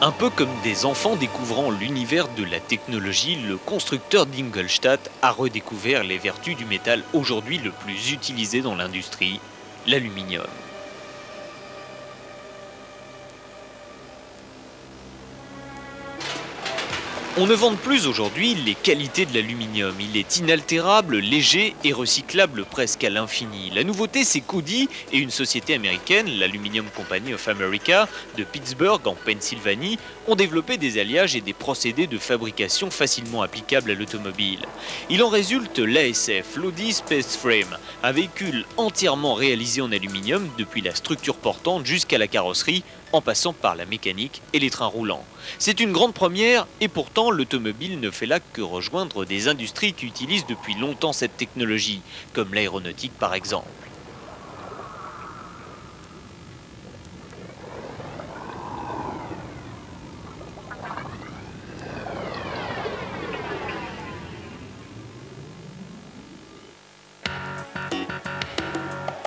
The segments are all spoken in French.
Un peu comme des enfants découvrant l'univers de la technologie, le constructeur d'Ingolstadt a redécouvert les vertus du métal aujourd'hui le plus utilisé dans l'industrie, l'aluminium. On ne vante plus aujourd'hui les qualités de l'aluminium. Il est inaltérable, léger et recyclable presque à l'infini. La nouveauté, c'est qu'Audi et une société américaine, l'Aluminium Company of America, de Pittsburgh en Pennsylvanie, ont développé des alliages et des procédés de fabrication facilement applicables à l'automobile. Il en résulte l'ASF, l'Audi Space Frame, un véhicule entièrement réalisé en aluminium depuis la structure portante jusqu'à la carrosserie, en passant par la mécanique et les trains roulants. C'est une grande première et pourtant l'automobile ne fait là que rejoindre des industries qui utilisent depuis longtemps cette technologie, comme l'aéronautique par exemple.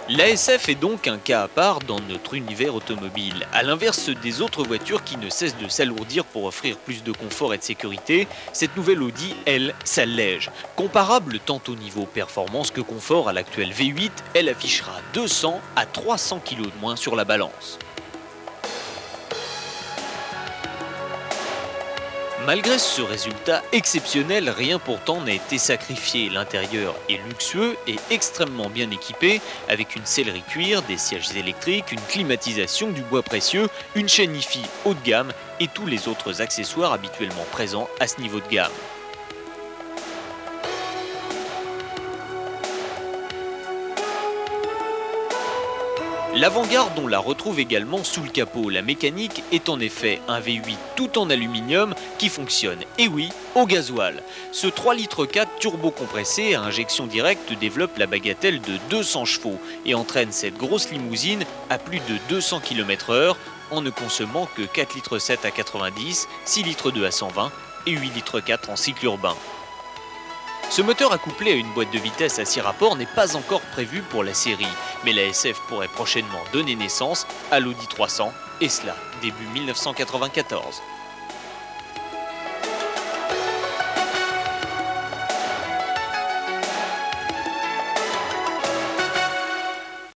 L'ASF est donc un cas à part dans notre univers automobile. À l'inverse des autres voitures qui ne cessent de s'alourdir pour offrir plus de confort et de sécurité, cette nouvelle Audi, elle, s'allège. Comparable tant au niveau performance que confort à l'actuelle V8, elle affichera 200 à 300 kg de moins sur la balance. Malgré ce résultat exceptionnel, rien pourtant n'a été sacrifié. L'intérieur est luxueux et extrêmement bien équipé, avec une sellerie cuir, des sièges électriques, une climatisation, du bois précieux, une chaîne hi-fi haut de gamme et tous les autres accessoires habituellement présents à ce niveau de gamme. L'avant-garde, on la retrouve également sous le capot. La mécanique est en effet un V8 tout en aluminium qui fonctionne, et oui, au gasoil. Ce 3,4 litres turbo compressé à injection directe développe la bagatelle de 200 chevaux et entraîne cette grosse limousine à plus de 200 km/h en ne consommant que 4,7 litres à 90, 6,2 litres à 120 et 8,4 litres en cycle urbain. Ce moteur accouplé à une boîte de vitesse à 6 rapports n'est pas encore prévu pour la série, mais la SF pourrait prochainement donner naissance à l'Audi 300, et cela début 1994.